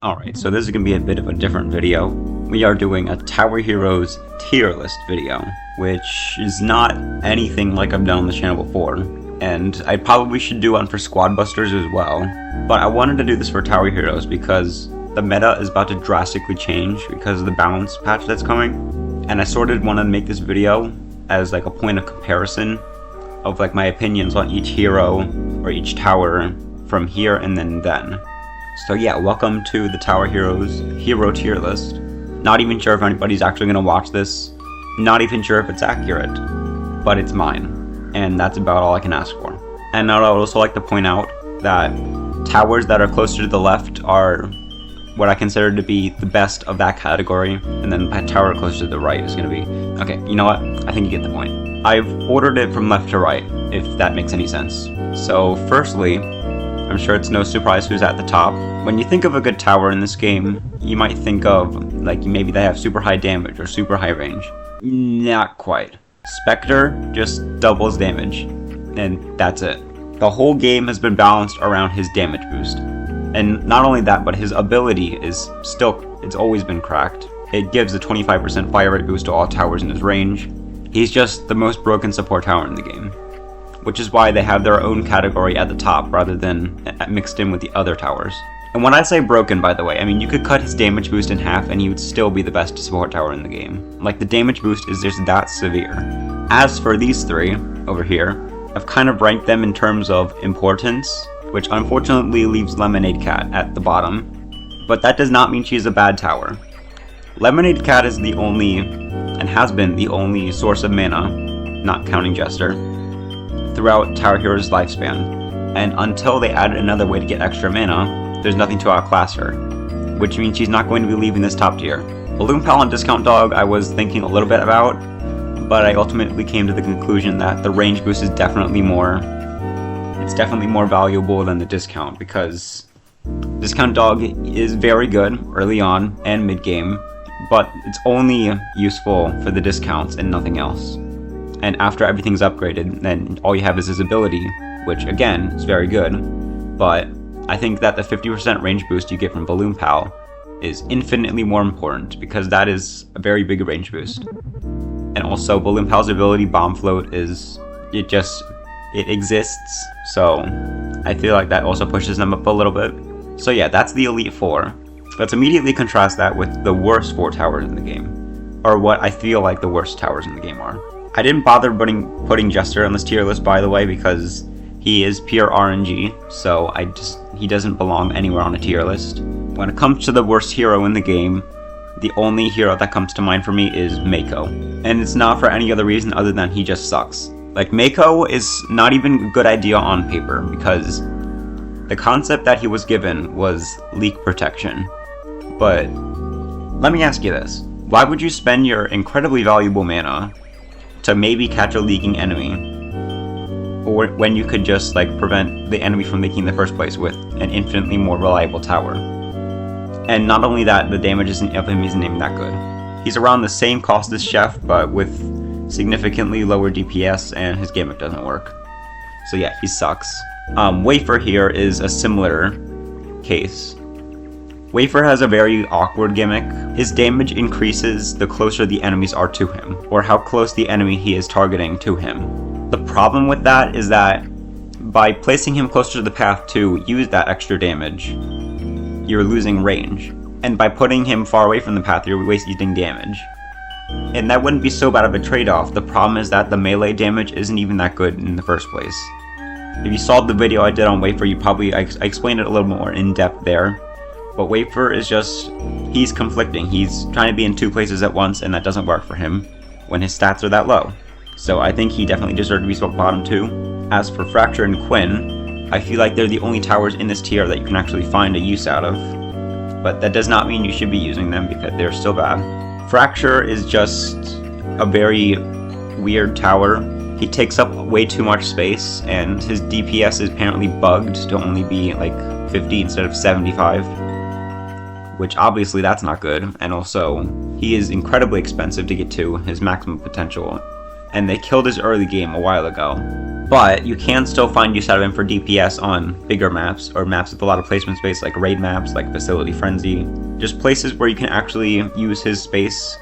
Alright, so this is going to be a bit of a different video. We are doing a Tower Heroes tier list video, which is not anything like I've done on the channel before, and I probably should do one for Squad Busters as well, but I wanted to do this for Tower Heroes because the meta is about to drastically change because of the balance patch that's coming, and I sort of wanted to make this video as like a point of comparison of like my opinions on each hero or each tower from here and then. So yeah, welcome to the Tower Heroes Hero Tier List. Not even sure if anybody's actually going to watch this. Not even sure if it's accurate. But it's mine. And that's about all I can ask for. And I would also like to point out that towers that are closer to the left are what I consider to be the best of that category. And then the tower closer to the right is going to be... Okay, you know what? I think you get the point. I've ordered it from left to right, if that makes any sense. So firstly, I'm sure it's no surprise who's at the top. When you think of a good tower in this game, you might think of, like, maybe they have super high damage or super high range. Not quite. Spectre just doubles damage, and that's it. The whole game has been balanced around his damage boost. And not only that, but his ability is still, it's always been cracked. It gives a 25% fire rate boost to all towers in his range. He's just the most broken support tower in the game, which is why they have their own category at the top rather than mixed in with the other towers. And when I say broken, by the way, I mean you could cut his damage boost in half and he would still be the best support tower in the game. Like, the damage boost is just that severe. As for these three over here, I've kind of ranked them in terms of importance, which unfortunately leaves Lemonade Cat at the bottom, but that does not mean she's a bad tower. Lemonade Cat is the only, and has been the only, source of mana, not counting Jester, throughout Tower Heroes' lifespan, and until they added another way to get extra mana, there's nothing to outclass her, which means she's not going to be leaving this top tier. Balloon Pal and Discount Dog I was thinking a little bit about, but I ultimately came to the conclusion that the range boost is definitely more valuable than the discount, because Discount Dog is very good early on and mid-game, but it's only useful for the discounts and nothing else. And after everything's upgraded, then all you have is his ability, which again is very good, but I think that the 50% range boost you get from Balloon Pal is infinitely more important, because that is a very big range boost. And also Balloon Pal's ability, Bomb Float, it exists, so I feel like that also pushes them up a little bit. So yeah, that's the Elite Four. Let's immediately contrast that with the worst 4 towers in the game, or what I feel like the worst towers in the game are. I didn't bother putting Jester on this tier list, by the way, because he is pure RNG, so he doesn't belong anywhere on a tier list. When it comes to the worst hero in the game, the only hero that comes to mind for me is Mako. And it's not for any other reason other than he just sucks. Like, Mako is not even a good idea on paper, because the concept that he was given was leak protection. But let me ask you this. Why would you spend your incredibly valuable mana to maybe catch a leaking enemy, or when you could just like prevent the enemy from leaking in the first place with an infinitely more reliable tower? And not only that, the damage of him isn't even that good. He's around the same cost as Chef, but with significantly lower DPS, and his gimmick doesn't work. So yeah, he sucks. Wafer here is a similar case. Wafer has a very awkward gimmick. His damage increases the closer the enemies are to him, or how close the enemy he is targeting to him. The problem with that is that by placing him closer to the path to use that extra damage, you're losing range. And by putting him far away from the path, you're wasting damage. And that wouldn't be so bad of a trade-off. The problem is that the melee damage isn't even that good in the first place. If you saw the video I did on Wafer, I explained it a little more in depth there. But Wafer is just, he's conflicting. He's trying to be in 2 places at once, and that doesn't work for him when his stats are that low. So I think he definitely deserves to be spot bottom 2. As for Fracture and Quinn, I feel like they're the only towers in this tier that you can actually find a use out of. But that does not mean you should be using them, because they're still bad. Fracture is just a very weird tower. He takes up way too much space, and his DPS is apparently bugged to only be like 50 instead of 75. Which obviously that's not good, and also he is incredibly expensive to get to his maximum potential, and they killed his early game a while ago. but you can still find use out of him for DPS on bigger maps, or maps with a lot of placement space, like raid maps, like Facility Frenzy. Just places where you can actually use his space,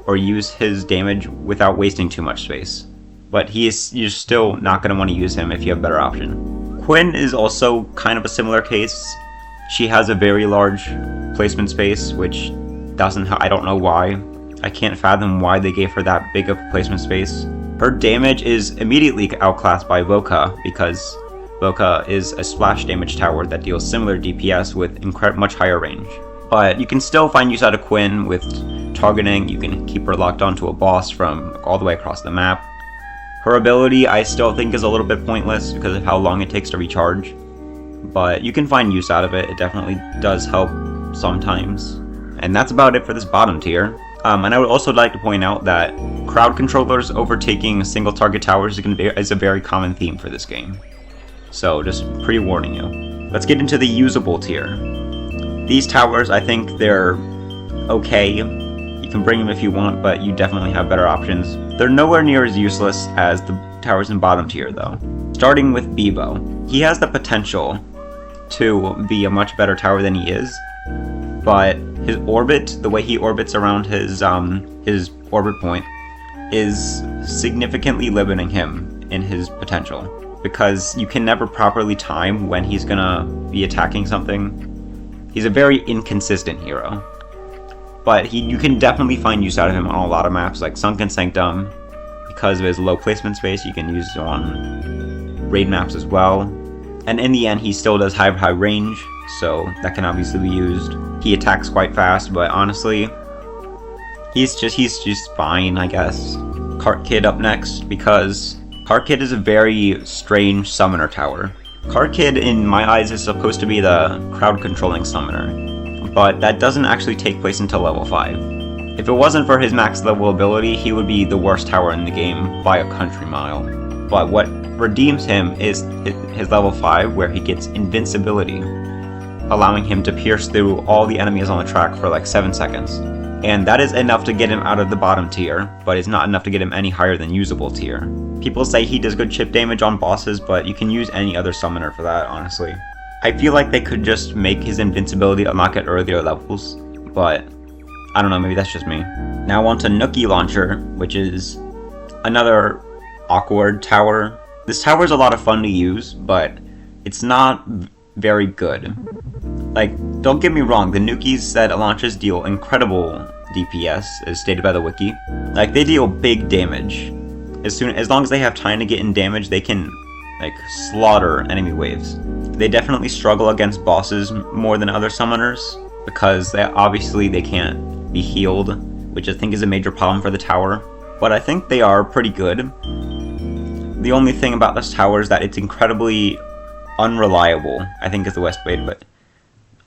or use his damage without wasting too much space. But you're still not going to want to use him if you have a better option. Quinn is also kind of a similar case. She has a very large placement space, which I don't know why. I can't fathom why they gave her that big of a placement space. Her damage is immediately outclassed by Voka, because Voka is a splash damage tower that deals similar DPS with much higher range. But you can still find use out of Quinn with targeting. You can keep her locked onto a boss from all the way across the map. Her ability I still think is a little bit pointless because of how long it takes to recharge, but you can find use out of it. It definitely does help sometimes. And that's about it for this bottom tier. And I would also like to point out that crowd controllers overtaking single target towers is a very common theme for this game. So just pre-warning you. Let's get into the usable tier. These towers, I think they're okay. You can bring them if you want, but you definitely have better options. They're nowhere near as useless as the towers in bottom tier though. Starting with Bebo. He has the potential to be a much better tower than he is, but his orbit, the way he orbits around his orbit point, is significantly limiting him in his potential, because you can never properly time when he's gonna be attacking something. He's a very inconsistent hero, but you can definitely find use out of him on a lot of maps, like Sunken Sanctum. Because of his low placement space, you can use it on raid maps as well. And in the end, he still does have high range, so that can obviously be used. He attacks quite fast, but honestly, he's just fine, I guess. Cart Kid up next, because Cart Kid is a very strange summoner tower. Cart Kid, in my eyes, is supposed to be the crowd controlling summoner, but that doesn't actually take place until level 5. If it wasn't for his max level ability, he would be the worst tower in the game by a country mile. But what redeems him is his level 5, where he gets invincibility, allowing him to pierce through all the enemies on the track for like 7 seconds. And that is enough to get him out of the bottom tier, but it's not enough to get him any higher than usable tier. People say he does good chip damage on bosses, but you can use any other summoner for that, honestly. I feel like they could just make his invincibility unlock at earlier levels, but I don't know, maybe that's just me. Now on to Nookie Launcher, which is another awkward tower. This tower is a lot of fun to use, but it's not very good. Like, don't get me wrong, the Nookies that it launches deal incredible DPS, as stated by the wiki. Like, they deal big damage. As long as they have time to get in damage, they can, like, slaughter enemy waves. They definitely struggle against bosses more than other summoners, because they can't be healed, which I think is a major problem for the tower. But I think they are pretty good. The only thing about this tower is that it's incredibly unreliable, I think is the best way to put it.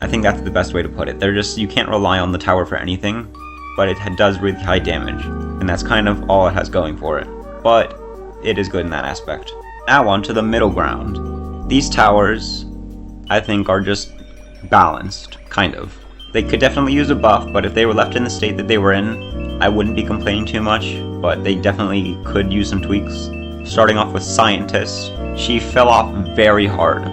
I think that's the best way to put it. You can't rely on the tower for anything, but it does really high damage, and that's kind of all it has going for it. But it is good in that aspect. Now on to the middle ground. These towers, I think, are just balanced, kind of. They could definitely use a buff, but if they were left in the state that they were in, I wouldn't be complaining too much, but they definitely could use some tweaks. Starting off with Scientist, she fell off very hard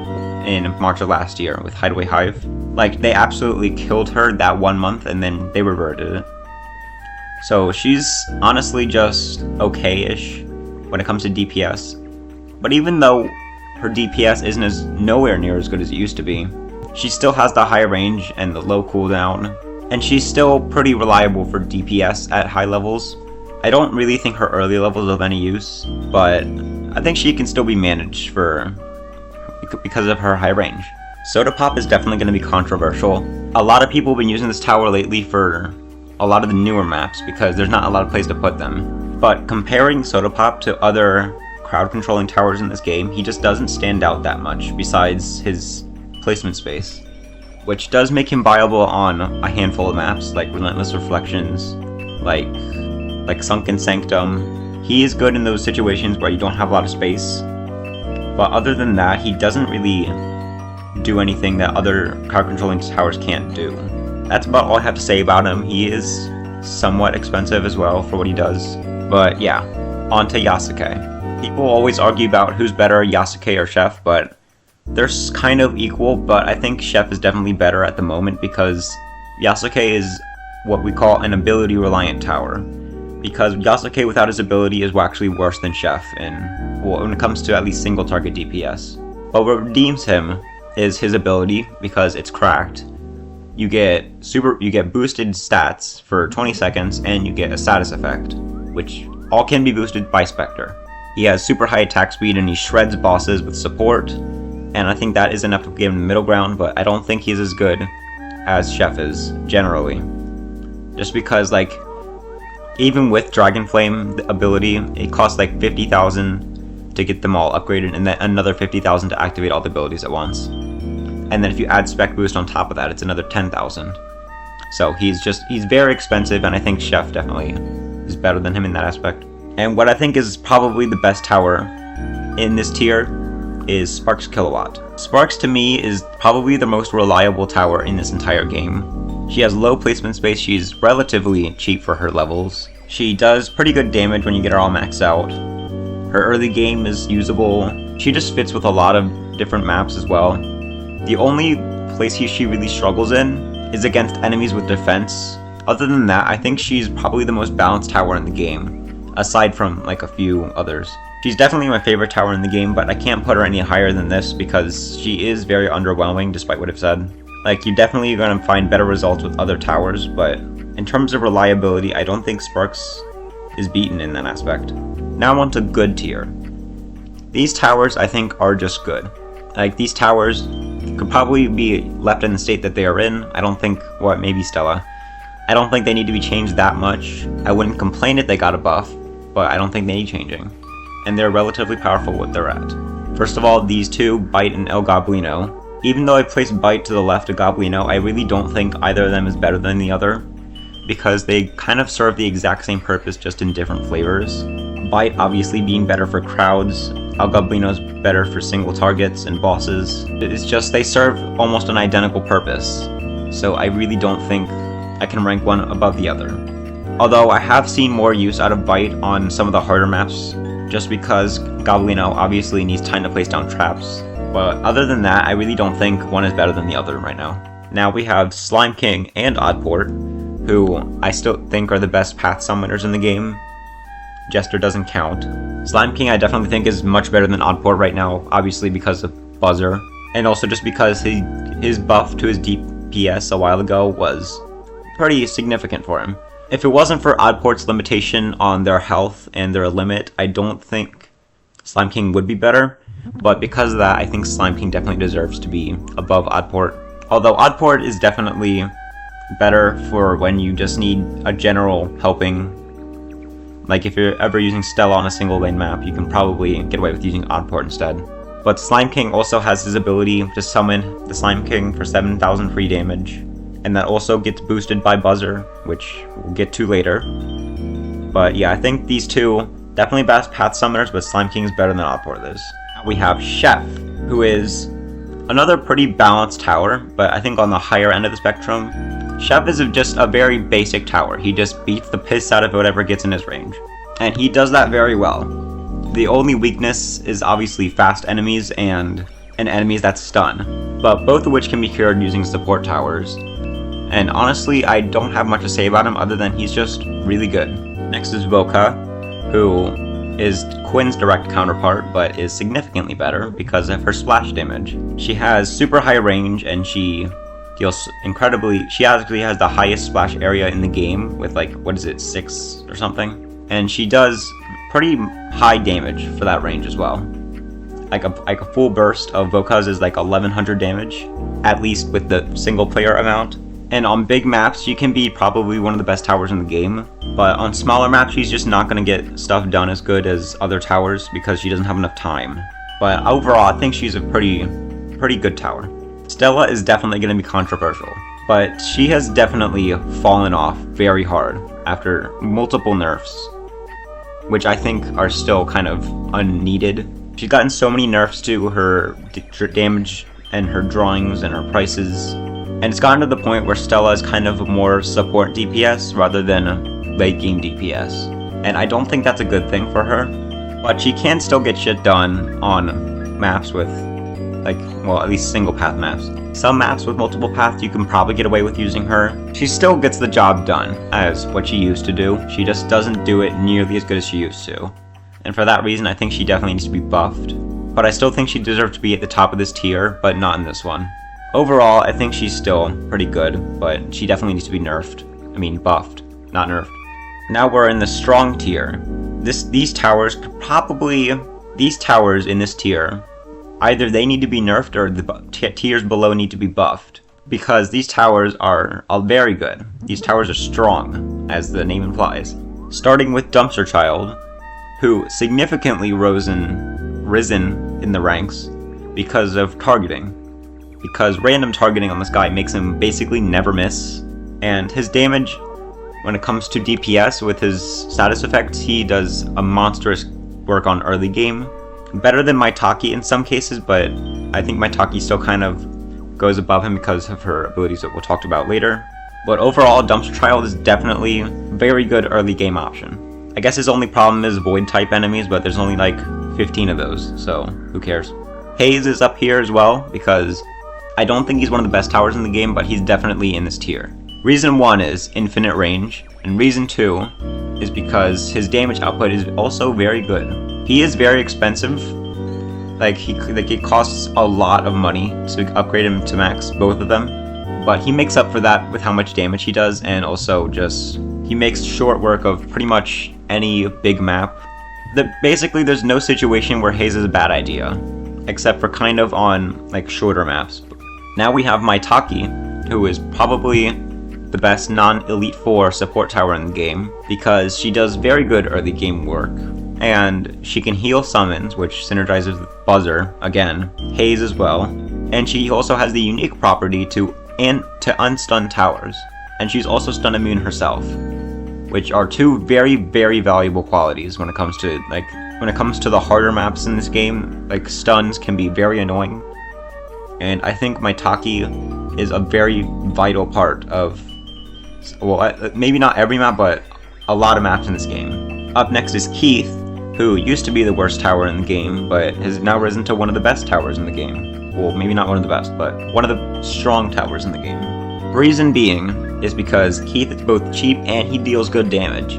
in March of last year with Hideaway Hive. Like, they absolutely killed her that 1 month, and then they reverted it. So she's honestly just okay-ish when it comes to DPS. But even though her DPS isn't nowhere near as good as it used to be, she still has the high range and the low cooldown, and she's still pretty reliable for DPS at high levels. I don't really think her early levels are of any use, but I think she can still be managed because of her high range. Soda Pop is definitely going to be controversial. A lot of people have been using this tower lately for a lot of the newer maps because there's not a lot of place to put them. But comparing Soda Pop to other crowd controlling towers in this game, he just doesn't stand out that much besides his placement space, which does make him viable on a handful of maps like Relentless Reflections, like Sunken Sanctum. He is good in those situations where you don't have a lot of space, but other than that, he doesn't really do anything that other crowd controlling towers can't do. That's about all I have to say about him. He is somewhat expensive as well for what he does, but yeah, on to Yasuke. People always argue about who's better, Yasuke or Chef, but they're kind of equal, but I think Chef is definitely better at the moment because Yasuke is what we call an ability-reliant tower. Because Yasuke without his ability is actually worse than Chef when it comes to at least single target DPS. But what redeems him is his ability, because it's cracked. You get boosted stats for 20 seconds, and you get a status effect, which all can be boosted by Spectre. He has super high attack speed and he shreds bosses with support, and I think that is enough to give him the middle ground, but I don't think he's as good as Chef is, generally. Just because, like, even with Dragon Flame ability, it costs like 50,000 to get them all upgraded, and then another 50,000 to activate all the abilities at once. And then if you add Spec Boost on top of that, it's another 10,000. So he's very expensive, and I think Chef definitely is better than him in that aspect. And what I think is probably the best tower in this tier is Sparks Kilowatt. Sparks to me is probably the most reliable tower in this entire game. She has low placement space, she's relatively cheap for her levels. She does pretty good damage when you get her all maxed out. Her early game is usable. She just fits with a lot of different maps as well. The only place she really struggles in is against enemies with defense. Other than that, I think she's probably the most balanced tower in the game, aside from like a few others. She's definitely my favorite tower in the game, but I can't put her any higher than this because she is very underwhelming despite what I've said. Like, you're definitely going to find better results with other towers, but in terms of reliability, I don't think Sparks is beaten in that aspect. Now on to good tier. These towers, I think, are just good. Like, these towers could probably be left in the state that they are in. I don't think, maybe Stella. I don't think they need to be changed that much. I wouldn't complain if they got a buff, but I don't think they need changing. And they're relatively powerful what they're at. First of all, these two, Bite and El Goblino. Even though I placed Bite to the left of Goblino, I really don't think either of them is better than the other, because they kind of serve the exact same purpose, just in different flavors. Bite obviously being better for crowds, El Goblino's better for single targets and bosses. It's just they serve almost an identical purpose, so I really don't think I can rank one above the other. Although I have seen more use out of Bite on some of the harder maps, just because Goblino obviously needs time to place down traps. But other than that, I really don't think one is better than the other right now. Now we have Slime King and Oddport, who I still think are the best path summoners in the game. Jester doesn't count. Slime King I definitely think is much better than Oddport right now, obviously because of Buzzer, and also just because his buff to his DPS a while ago was pretty significant for him. If it wasn't for Oddport's limitation on their health and their limit, I don't think Slime King would be better. But because of that, I think Slime King definitely deserves to be above Oddport. Although Oddport is definitely better for when you just need a general helping. Like if you're ever using Stella on a single lane map, you can probably get away with using Oddport instead. But Slime King also has his ability to summon the Slime King for 7,000 free damage. And that also gets boosted by Buzzer, which we'll get to later. But yeah, I think these two definitely best path summoners, but Slime King is better than Oddport is. We have Chef, who is another pretty balanced tower, but I think on the higher end of the spectrum. Chef is just a very basic tower. He just beats the piss out of whatever gets in his range. And he does that very well. The only weakness is obviously fast enemies and enemies that stun, but both of which can be cured using support towers. And honestly, I don't have much to say about him other than he's just really good. Next is Voka, who is Quinn's direct counterpart, but is significantly better because of her splash damage. She has super high range and she deals incredibly. She actually has the highest splash area in the game with 6 or something. And she does pretty high damage for that range as well. Like a full burst of Voka's is 1100 damage, at least with the single player amount. And on big maps, she can be probably one of the best towers in the game, but on smaller maps, she's just not going to get stuff done as good as other towers because she doesn't have enough time. But overall, I think she's a pretty good tower. Stella is definitely going to be controversial, but she has definitely fallen off very hard after multiple nerfs, which I think are still kind of unneeded. She's gotten so many nerfs to her damage and her drawings and her prices. And it's gotten to the point where Stella is kind of more support DPS rather than late game DPS. And I don't think that's a good thing for her. but she can still get shit done on maps with, like, well, at least single path maps. Some maps with multiple paths you can probably get away with using her. She still gets the job done as what she used to do. She just doesn't do it nearly as good as she used to. And for that reason, I think she definitely needs to be buffed. But I still think she deserves to be at the top of this tier, but not in this one. Overall, I think she's still pretty good, but she definitely needs to be nerfed. I mean, buffed, not nerfed. Now we're in the strong tier. These towers in this tier, either they need to be nerfed or the tiers below need to be buffed. Because these towers are very good. These towers are strong, as the name implies. Starting with Dumpster Child, who significantly risen in the ranks because of targeting. Because random targeting on this guy makes him basically never miss. And his damage, when it comes to DPS with his status effects, he does a monstrous work on early game. Better than Maitake in some cases, but I think Maitake still kind of goes above him because of her abilities that we'll talk about later. But overall, Dumpster Child is definitely a very good early game option. I guess his only problem is void type enemies, but there's only like 15 of those, so who cares. Haze is up here as well, because I don't think he's one of the best towers in the game, but he's definitely in this tier. Reason 1 is infinite range, and reason 2 is because his damage output is also very good. He is very expensive, it costs a lot of money to upgrade him to max, both of them, but he makes up for that with how much damage he does, and also just, he makes short work of pretty much any big map. Basically, there's no situation where Haze is a bad idea, except for kind of on, like, shorter maps. Now we have Maitake, who is probably the best non-Elite 4 support tower in the game, because she does very good early game work, and she can heal summons, which synergizes with Buzzer, again, Haze as well, and she also has the unique property to unstun towers, and she's also stun immune herself, which are two very, very valuable qualities when it comes to the harder maps in this game. Like, stuns can be very annoying, and I think Maitake is a very vital part of, well, maybe not every map, but a lot of maps in this game. Up next is Keith, who used to be the worst tower in the game, but has now risen to one of the best towers in the game. Well, maybe not one of the best, but one of the strong towers in the game. Reason being is because Keith is both cheap and he deals good damage.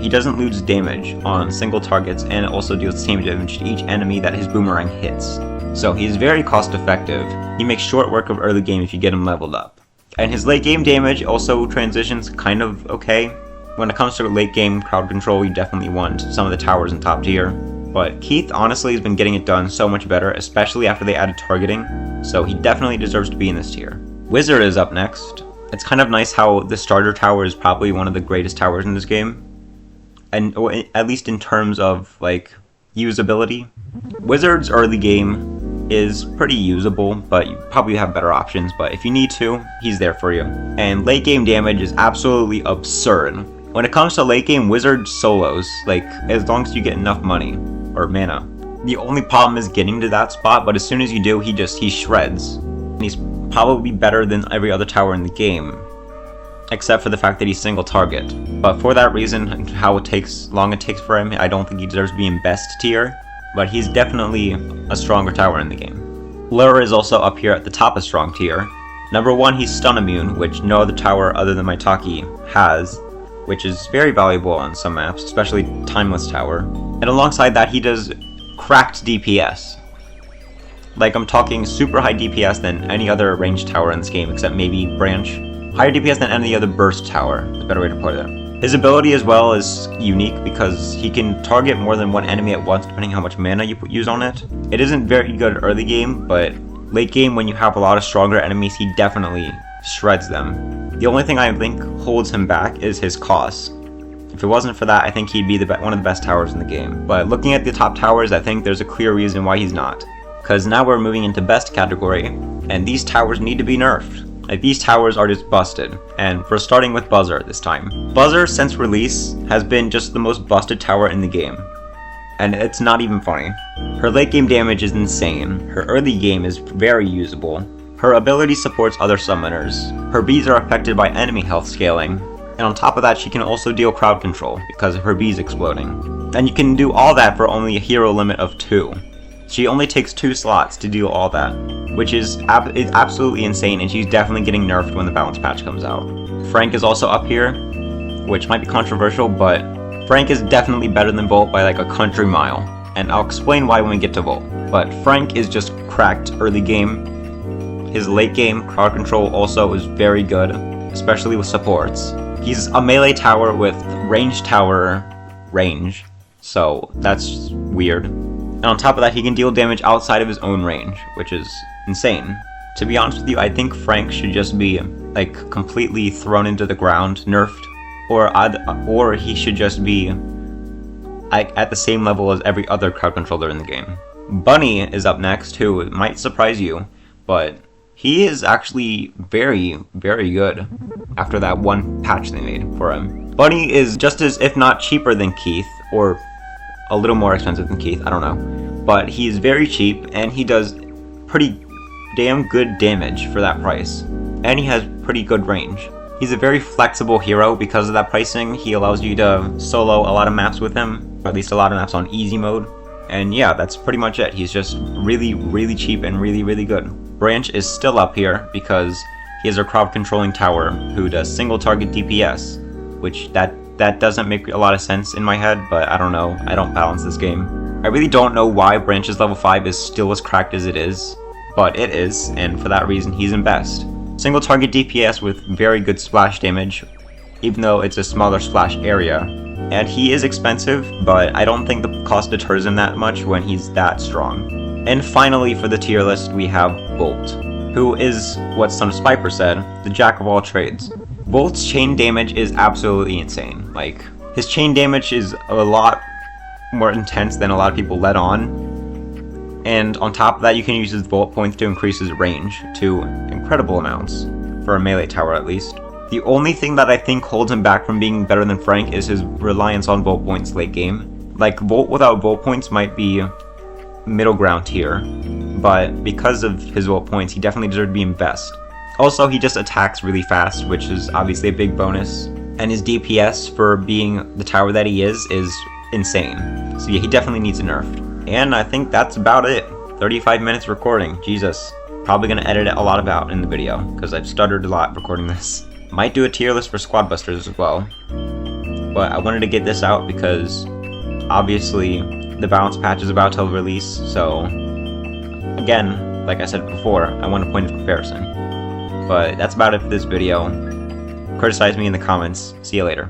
He doesn't lose damage on single targets, and also deals the same damage to each enemy that his boomerang hits. So he's very cost effective. He makes short work of early game if you get him leveled up. And his late game damage also transitions kind of okay. When it comes to late game crowd control, you definitely want some of the towers in top tier. But Keith honestly has been getting it done so much better, especially after they added targeting, so he definitely deserves to be in this tier. Wizard is up next. It's kind of nice how the starter tower is probably one of the greatest towers in this game, and at least in terms of, like, usability. Wizard's early game is pretty usable, but you probably have better options, but if you need to, he's there for you. And late game damage is absolutely absurd. When it comes to late game, Wizard solos, like, as long as you get enough money, or mana. The only problem is getting to that spot, but as soon as you do, he shreds. And he's probably better than every other tower in the game, except for the fact that he's single target. But for that reason, and how long it takes for him, I don't think he deserves to be in best tier, but he's definitely a stronger tower in the game. Lure is also up here at the top of strong tier. Number 1, he's stun immune, which no other tower other than Maitake has, which is very valuable on some maps, especially Timeless Tower. And alongside that, he does cracked DPS. Like, I'm talking super high DPS than any other ranged tower in this game, except maybe Branch. Higher DPS than any other burst tower, is a better way to put it. His ability as well is unique because he can target more than one enemy at once depending how much mana you use on it. It isn't very good early game, but late game when you have a lot of stronger enemies, he definitely shreds them. The only thing I think holds him back is his cost. If it wasn't for that, I think he'd be one of the best towers in the game. But looking at the top towers, I think there's a clear reason why he's not. Because now we're moving into best category, and these towers need to be nerfed. Like, these towers are just busted, and we're starting with Buzzer this time. Buzzer, since release, has been just the most busted tower in the game. And it's not even funny. Her late game damage is insane, her early game is very usable, her ability supports other summoners, her bees are affected by enemy health scaling, and on top of that she can also deal crowd control because of her bees exploding. And you can do all that for only a hero limit of 2. She only takes 2 slots to do all that, which is absolutely insane, and she's definitely getting nerfed when the balance patch comes out. Frank is also up here, which might be controversial, but Frank is definitely better than Volt by like a country mile, and I'll explain why when we get to Volt. But Frank is just cracked early game. His late game crowd control also is very good, especially with supports. He's a melee tower with ranged tower range, so that's weird. And on top of that, he can deal damage outside of his own range, which is insane. To be honest with you, I think Frank should just be like completely thrown into the ground, nerfed, or he should just be at the same level as every other crowd controller in the game. Bunny is up next, who might surprise you, but he is actually very, very good after that one patch they made for him. Bunny is just as, if not cheaper than Keith, or a little more expensive than Keith, I don't know. But he's very cheap, and he does pretty damn good damage for that price. And he has pretty good range. He's a very flexible hero because of that pricing. He allows you to solo a lot of maps with him, or at least a lot of maps on easy mode. And yeah, that's pretty much it. He's just really, really cheap and really, really good. Branch is still up here because he has a crowd controlling tower who does single target DPS, which that doesn't make a lot of sense in my head, but I don't know. I don't balance this game. I really don't know why Branch's level 5 is still as cracked as it is, but it is, and for that reason he's in best. Single target DPS with very good splash damage, even though it's a smaller splash area. And he is expensive, but I don't think the cost deters him that much when he's that strong. And finally, for the tier list, we have Volt, who is what Son of Spiper said, the jack of all trades. Volt's chain damage is absolutely insane. Like, his chain damage is a lot more intense than a lot of people let on. And on top of that, you can use his Volt points to increase his range to incredible amounts, for a melee tower at least. The only thing that I think holds him back from being better than Frank is his reliance on Volt points late game. Like, Volt without Volt points might be middle ground tier, but because of his Volt points, he definitely deserves to be in best. Also, he just attacks really fast, which is obviously a big bonus, and his DPS for being the tower that he is insane. So yeah, he definitely needs a nerf. And I think that's about it. 35 minutes recording, Jesus. Probably gonna edit a lot out in the video, because I've stuttered a lot recording this. Might do a tier list for Squad Busters as well. But I wanted to get this out because obviously the balance patch is about to release, so again, like I said before, I want a point of comparison. But that's about it for this video. Criticize me in the comments. See you later.